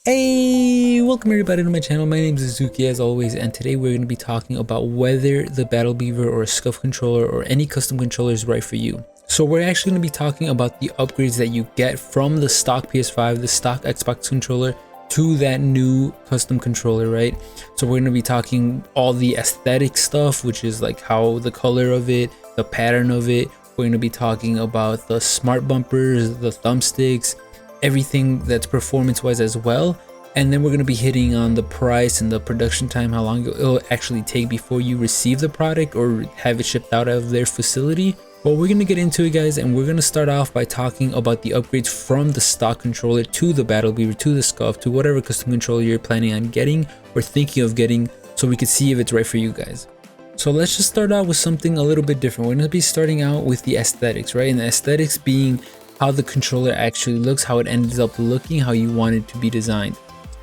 Hey, welcome everybody to my channel. My name is Azuki as always, and today we're going to be talking about whether the Battle Beaver or a Scuff controller or any custom controller is right for you. So we're actually going to be talking about the upgrades that you get from the stock PS5, the stock Xbox controller, to that new custom controller, right? So we're going to be talking all the aesthetic stuff, which is like how the color of it, the pattern of it. We're going to be talking about the smart bumpers, the thumbsticks, everything that's performance wise as well, and then we're going to be hitting on the price and the production time, how long it'll actually take before you receive the product or have it shipped out of their facility. Well, we're going to get into it, guys, and we're going to start off by talking about the upgrades from the stock controller to the Battle Beaver, to the Scuff, to whatever custom controller you're planning on getting or thinking of getting, so we can see if it's right for you guys. So let's just start out with something a little bit different. We're going to be starting out with the aesthetics, right? And the aesthetics being how the controller actually looks, how it ends up looking, how you want it to be designed.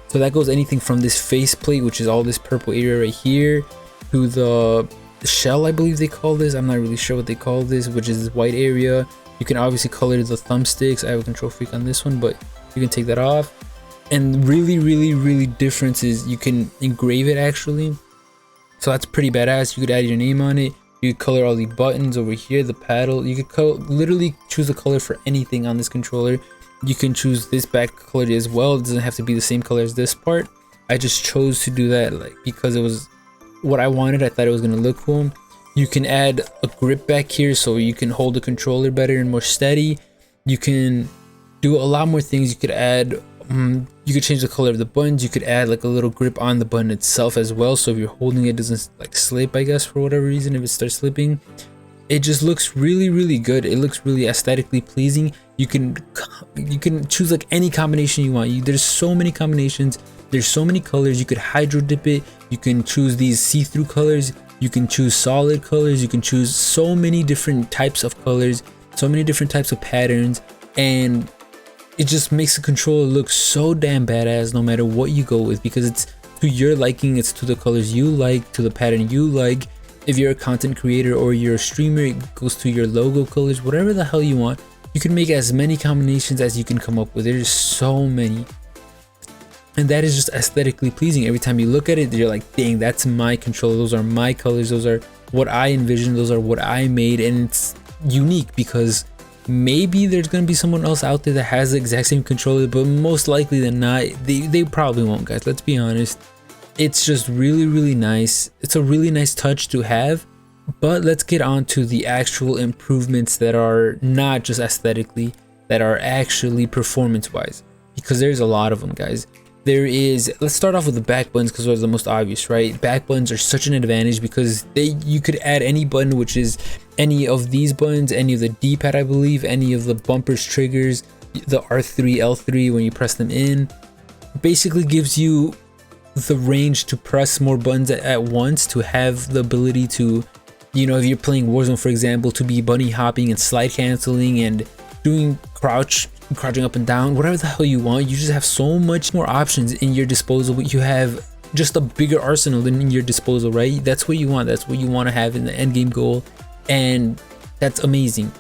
So that goes anything from this faceplate, which is all this purple area right here, to the shell, I believe they call this. I'm not really sure what they call this, which is this white area. You can obviously color the thumbsticks. I have a control freak on this one, but you can take that off. And really difference is you can engrave it actually. So that's pretty badass. You could add your name on it. You could color all the buttons over here, the paddle. You could literally choose a color for anything on this controller. You can choose this back color as well. It doesn't have to be the same color as this part. I just chose to do that because it was what I wanted. I thought it was going to look cool. You can add a grip back here so you can hold the controller better and more steady. You can do a lot more things. You could add you could change the color of the buttons. You could add like a little grip on the button itself as well, so if you're holding it, doesn't like slip, I guess, for whatever reason. If it starts slipping, it just looks really good. It looks really aesthetically pleasing. You can choose like any combination you want. There's so many combinations, there's so many colors. You could hydro dip it. You can choose these see-through colors. You can choose solid colors. You can choose so many different types of colors, so many different types of patterns, and it just makes the controller look so damn badass no matter what you go with, because it's to your liking, it's to the colors you like, to the pattern you like. If you're a content creator or you're a streamer, it goes to your logo colors, whatever the hell you want. You can make as many combinations as you can come up with. There's so many, and that is just aesthetically pleasing. Every time you look at it, you're like, dang, that's my controller, those are my colors, those are what I envisioned, those are what I made. And it's unique because maybe there's gonna be someone else out there that has the exact same controller, but most likely than not, they probably won't, guys. Let's be honest. It's just really nice. It's a really nice touch to have. But let's get on to the actual improvements that are not just aesthetically, that are actually performance wise, because there's a lot of them, guys. Let's start off with the back buttons, because they're the most obvious, right? Back buttons are such an advantage because you could add any button, which is any of these buttons, any of the D-pad, I believe, any of the bumpers, triggers, the R3, L3 when you press them in. Basically gives you the range to press more buttons at once, to have the ability to, you know, if you're playing Warzone, for example, to be bunny hopping and slide canceling and doing crouching up and down, whatever the hell you want. You just have so much more options in your disposal. You have just a bigger arsenal in your disposal, right? That's what you want. That's what you want to have in the end game goal, and that's amazing.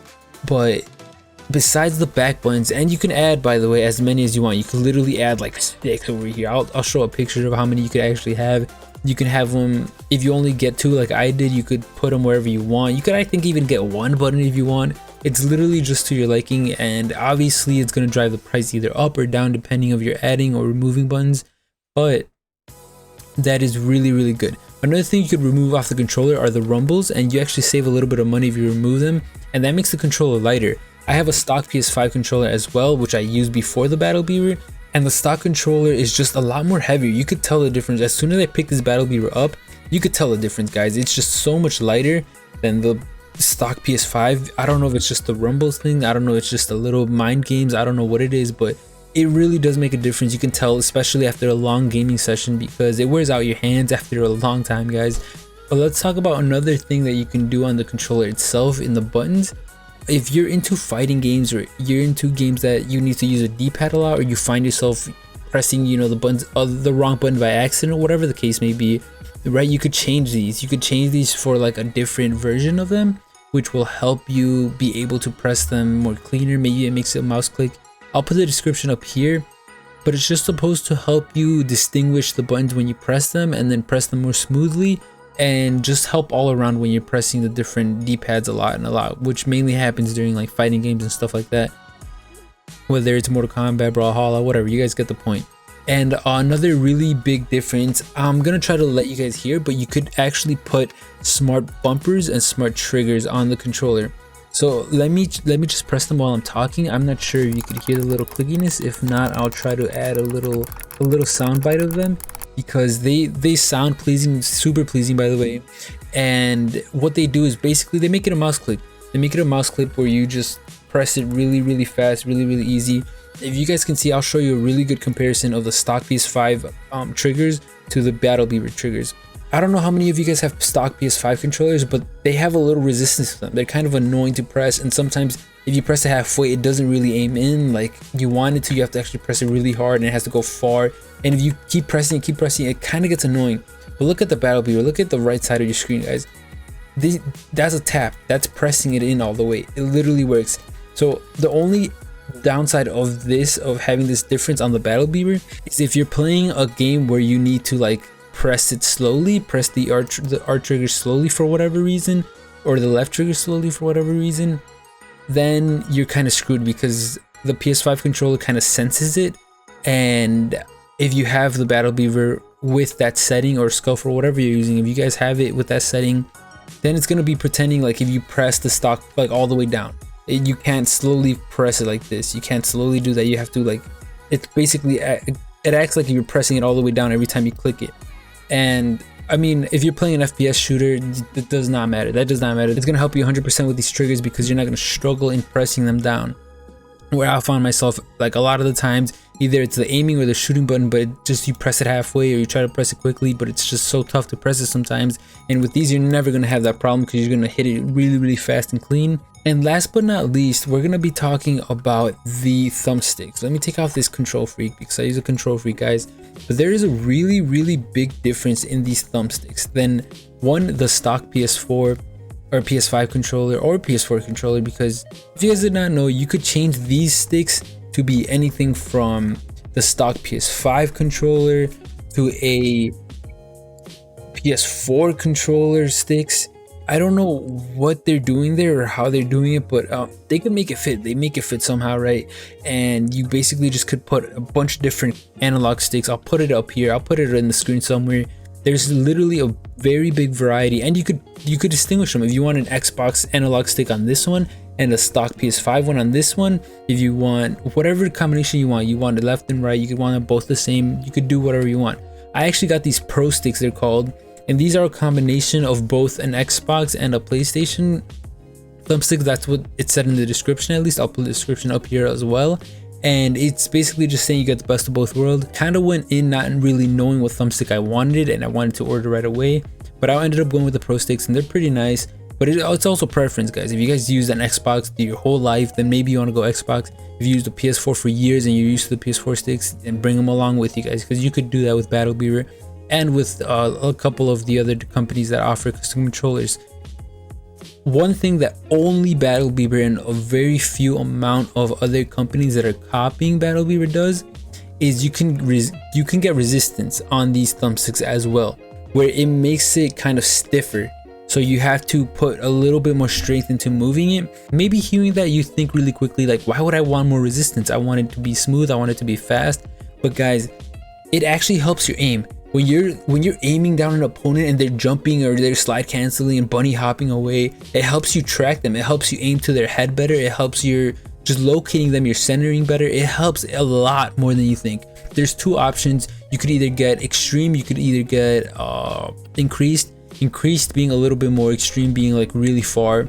But besides the back buttons, and you can add, by the way, as many as you want. You can literally add like 6 over here. I'll show a picture of how many you could actually have. You can have them, if you only get 2 like I did, you could put them wherever you want. You could, I think, even get 1 button if you want. It's literally just to your liking, and obviously it's going to drive the price either up or down depending if you're adding or removing buttons, but that is really good. Another thing you could remove off the controller are the rumbles, and you actually save a little bit of money if you remove them, and that makes the controller lighter. I have a stock PS5 controller as well, which I used before the Battle Beaver, and the stock controller is just a lot more heavier. You could tell the difference. As soon as I picked this Battle Beaver up, you could tell the difference, guys. It's just so much lighter than the stock PS5. I don't know if it's just the rumbles thing. I don't know if it's just a little mind games. I don't know what it is, but it really does make a difference. You can tell, especially after a long gaming session, because it wears out your hands after a long time, guys. But let's talk about another thing that you can do on the controller itself in the buttons. If you're into fighting games, or you're into games that you need to use a D-pad a lot, or you find yourself pressing, you know, the buttons, the wrong button by accident, or whatever the case may be, right? You could change these. You could change these for like a different version of them, which will help you be able to press them more cleaner. Maybe it makes a mouse click. I'll put the description up here. but it's just supposed to help you distinguish the buttons when you press them and then press them more smoothly, and just help all around when you're pressing the different D-pads a lot, which mainly happens during like fighting games and stuff like that, whether it's Mortal Kombat, Brawlhalla, whatever. You guys get the point. And another really big difference, I'm gonna try to let you guys hear, but you could actually put smart bumpers and smart triggers on the controller. So let me just press them while I'm talking. I'm not sure if you could hear the little clickiness. If not, I'll try to add a little sound bite of them, because they sound pleasing, super pleasing, by the way. And what they do is basically they make it a mouse click. They make it a mouse click where you just press it really fast, really easy. If you guys can see, I'll show you a really good comparison of the stock PS5 triggers to the Battle Beaver triggers. I don't know how many of you guys have stock PS5 controllers, but they have a little resistance to them. They're kind of annoying to press, and sometimes if you press it halfway, it doesn't really aim in like you want it to. You have to actually press it really hard, and it has to go far. And if you keep pressing, it kind of gets annoying. But look at the Battle Beaver. Look at the right side of your screen, guys. That's a tap. That's pressing it in all the way. It literally works. So the only downside of having this difference on the Battle Beaver is if you're playing a game where you need to like press it slowly, press the R trigger slowly for whatever reason, or the left trigger slowly for whatever reason, then you're kind of screwed, because the PS5 controller kind of senses it. And if you have the Battle Beaver with that setting, or Scuff, or whatever you're using, if you guys have it with that setting, then it's going to be pretending like if you press the stock like all the way down. You can't slowly press it like this. You can't slowly do that. You have to like, it's basically, it acts like you're pressing it all the way down every time you click it. And I mean, if you're playing an FPS shooter, it does not matter. That does not matter. It's going to help you 100% with these triggers, because you're not going to struggle in pressing them down. Where I found myself, like a lot of the times, either it's the aiming or the shooting button, but just you press it halfway, or you try to press it quickly, but it's just so tough to press it sometimes. And with these, you're never going to have that problem, because you're going to hit it really fast and clean. And last but not least, we're going to be talking about the thumbsticks. Let me take off this Control Freak, because I use a Control Freak, guys. But there is a really big difference in these thumbsticks than the stock PS4 or PS5 controller or PS4 controller, because if you guys did not know, you could change these sticks to be anything from the stock PS5 controller to a PS4 controller sticks. I don't know what they're doing there or how they're doing it, but they could make it fit. They make it fit somehow, right? And you basically just could put a bunch of different analog sticks. I'll put it up here. I'll put it in the screen somewhere. There's literally a very big variety, and you could distinguish them if you want an Xbox analog stick on this one and a stock PS5 one on this one. If you want whatever combination you want it left and right, you could want them both the same. You could do whatever you want. I actually got these Pro sticks, they're called. And these are a combination of both an Xbox and a PlayStation thumbstick. That's what it said in the description, at least. I'll put the description up here as well. And it's basically just saying you get the best of both worlds. Kind of went in not really knowing what thumbstick I wanted, and I wanted to order right away. But I ended up going with the Pro sticks, and they're pretty nice. But it's also preference, guys. If you guys use an Xbox your whole life, then maybe you want to go Xbox. If you use the PS4 for years and you're used to the PS4 sticks, then bring them along with you guys, because you could do that with Battle Beaver and with a couple of the other companies that offer custom controllers. One thing that only Battle Beaver and a very few amount of other companies that are copying Battle Beaver does is you can get resistance on these thumbsticks as well, where it makes it kind of stiffer. So you have to put a little bit more strength into moving it. Maybe hearing that, you think really quickly like, why would I want more resistance? I want it to be smooth, I want it to be fast. But guys, it actually helps your aim. When you're aiming down an opponent and they're jumping or they're slide canceling and bunny hopping away, it helps you track them. It helps you aim to their head better. It helps you just locating them, you're centering better. It helps a lot more than you think. There's two options. You could either get extreme, you could either get increased being a little bit more, extreme being like really far.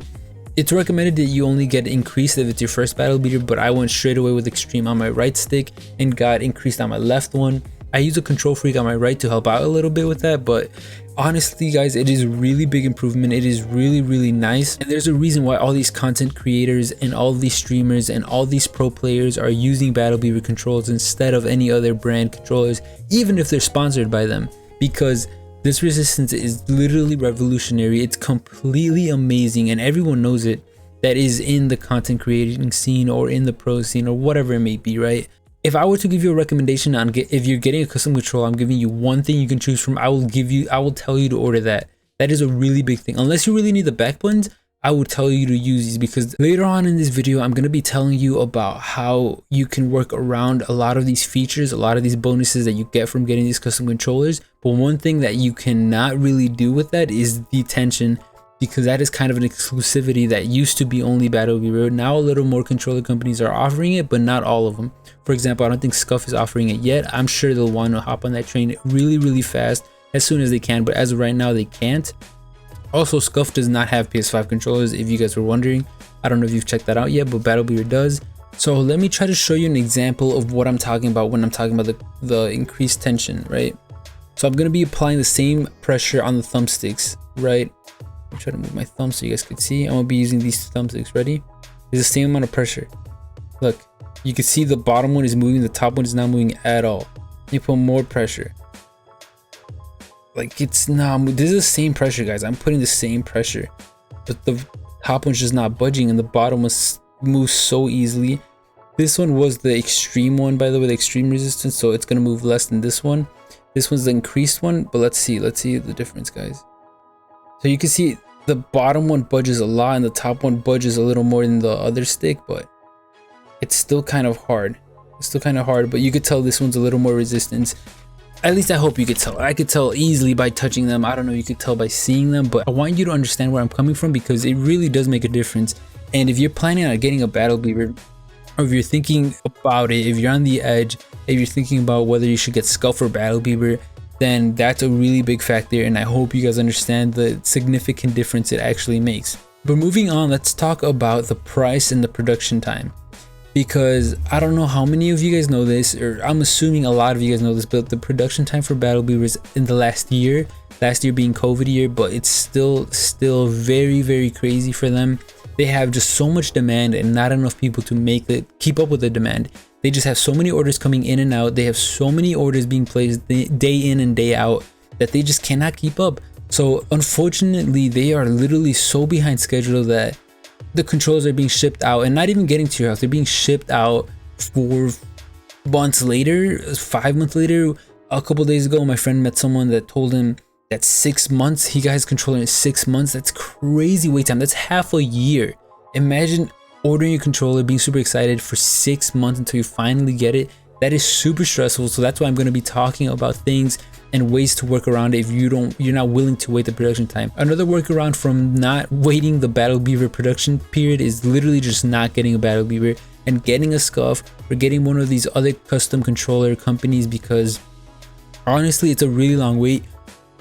It's recommended that you only get increased if it's your first Battle Beaver, but I went straight away with extreme on my right stick and got increased on my left one. I use a Control Freak on my right to help out a little bit with that, but honestly guys, it is really big improvement. It is really nice, and there's a reason why all these content creators and all these streamers and all these pro players are using Battle Beaver controls instead of any other brand controllers, even if they're sponsored by them, because this resistance is literally revolutionary. It's completely amazing, and everyone knows it that is in the content creating scene or in the pro scene or whatever it may be, right? if I were to give you a recommendation on if you're getting a custom controller, I'm giving you one thing you can choose from. I will tell you to order that. That is a really big thing. Unless you really need the back buttons, I would tell you to use these, because later on in this video, I'm going to be telling you about how you can work around a lot of these features, a lot of these bonuses that you get from getting these custom controllers. But one thing that you cannot really do with that is detention, because that is kind of an exclusivity that used to be only Battle Beaver. Now a little more controller companies are offering it, but not all of them. For example, I don't think Scuff is offering it yet. I'm sure they'll want to hop on that train really fast as soon as they can, but as of right now they can't. Also, Scuff does not have PS5 controllers, if you guys were wondering. I don't know if you've checked that out yet, but Battle Beaver does. So let me try to show you an example of what I'm talking about when I'm talking about the increased tension, right? So I'm going to be applying the same pressure on the thumbsticks, right? I'm trying to move my thumb so you guys can see. I'm going to be using these thumbsticks. Ready? It's the same amount of pressure. Look, you can see the bottom one is moving, the top one is not moving at all. You put more pressure. Like, it's not, this is the same pressure, guys. I'm putting the same pressure, but the top one's just not budging, and the bottom one moves so easily. This one was the extreme one, by the way, the extreme resistance, so it's gonna move less than this one. This one's the increased one, but let's see the difference, guys. So you can see the bottom one budges a lot and the top one budges a little more than the other stick, but it's still kind of hard. It's still kind of hard, but you could tell this one's a little more resistance. At least I hope you could tell. I could tell easily by touching them. I don't know, you could tell by seeing them, but I want you to understand where I'm coming from, because it really does make a difference. And if you're planning on getting a Battle Beaver, or if you're thinking about it, if you're on the edge, if you're thinking about whether you should get Scuff or Battle Beaver, then that's a really big factor, and I hope you guys understand the significant difference it actually makes. But moving on, let's talk about the price and the production time, because I don't know how many of you guys know this, or I'm assuming a lot of you guys know this, but the production time for Battle Beavers in the last year being COVID year, but it's still very crazy for them. They have just so much demand and not enough people to keep up with the demand. They just have so many orders coming in and out. They have so many orders being placed day in and day out that they just cannot keep up. So unfortunately, they are literally so behind schedule that the controllers are being shipped out and not even getting to your house. They're being shipped out 4 months later, 5 months later. A couple days ago, my friend met someone that told him that 6 months, he got his controller in 6 months. That's crazy wait time. That's half a year. Imagine ordering your controller, being super excited for 6 months until you finally get it. That is super stressful. So that's why I'm going to be talking about things and ways to work around it if you're not willing to wait the production time. Another workaround from not waiting the Battle Beaver production period is literally just not getting a Battle Beaver and getting a Scuff or getting one of these other custom controller companies, because honestly it's a really long wait.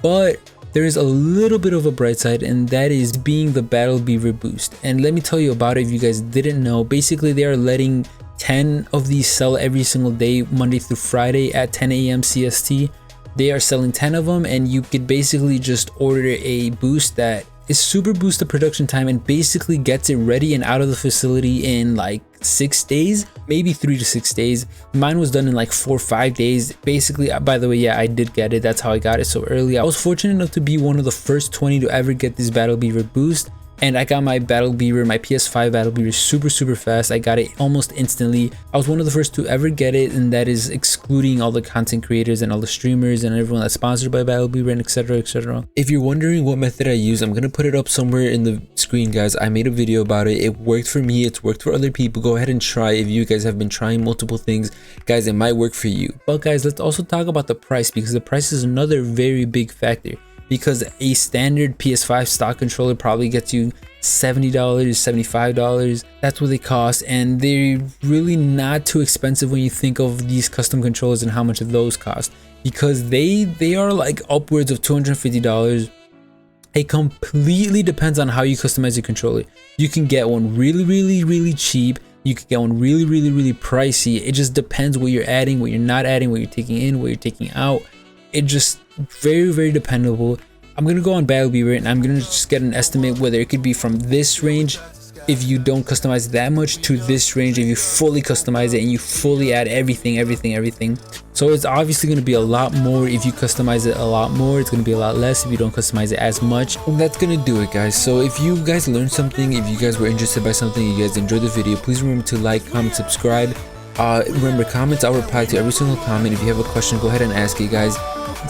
But there is a little bit of a bright side, and that is being the Battle Beaver boost. And let me tell you about it if you guys didn't know. Basically, they are letting 10 of these sell every single day, Monday through Friday at 10 a.m. CST. They are selling 10 of them, and you could basically just order a boost that is super boost the production time and basically gets it ready and out of the facility in like 6 days, maybe 3 to 6 days. Mine was done in like 4 or 5 days. Basically, by the way, yeah, I did get it. That's how I got it so early. I was fortunate enough to be one of the first 20 to ever get this Battle Beaver boost. And I got my Battle Beaver, my PS5 Battle Beaver super fast. I got it almost instantly. I was one of the first to ever get it, and that is excluding all the content creators and all the streamers and everyone that's sponsored by Battle Beaver and etc. etc. If you're wondering what method I use, I'm gonna put it up somewhere in the screen, guys. I made a video about it. It worked for me, it's worked for other people. Go ahead and try. If you guys have been trying multiple things, guys, it might work for you. But guys, let's also talk about the price, because the price is another very big factor. Because a standard PS5 stock controller probably gets you $70, $75. That's what they cost, and they're really not too expensive when you think of these custom controllers and how much those cost, because they are like upwards of $250. It completely depends on how you customize your controller. You can get one really cheap. You could get one really pricey. It just depends what you're adding, what you're not adding, what you're taking in, what you're taking out. It just very dependable. I'm gonna go on Battle Beaver and I'm gonna just get an estimate whether it could be from this range if you don't customize it that much to this range if you fully customize it and you fully add everything. So it's obviously going to be a lot more if you customize it a lot more. It's going to be a lot less if you don't customize it as much. And that's going to do it, guys. So if you guys learned something, if you guys were interested by something, you guys enjoyed the video, please remember to like, comment, subscribe. Remember, comments, I'll reply to every single comment. If you have a question, go ahead and ask it, guys.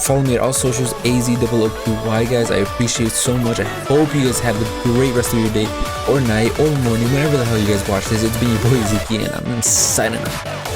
Follow me at all socials, AZOOQY, guys. I appreciate it so much. I hope you guys have a great rest of your day or night or morning, whenever the hell you guys watch this. It's been your boy Zuki, and I'm signing out.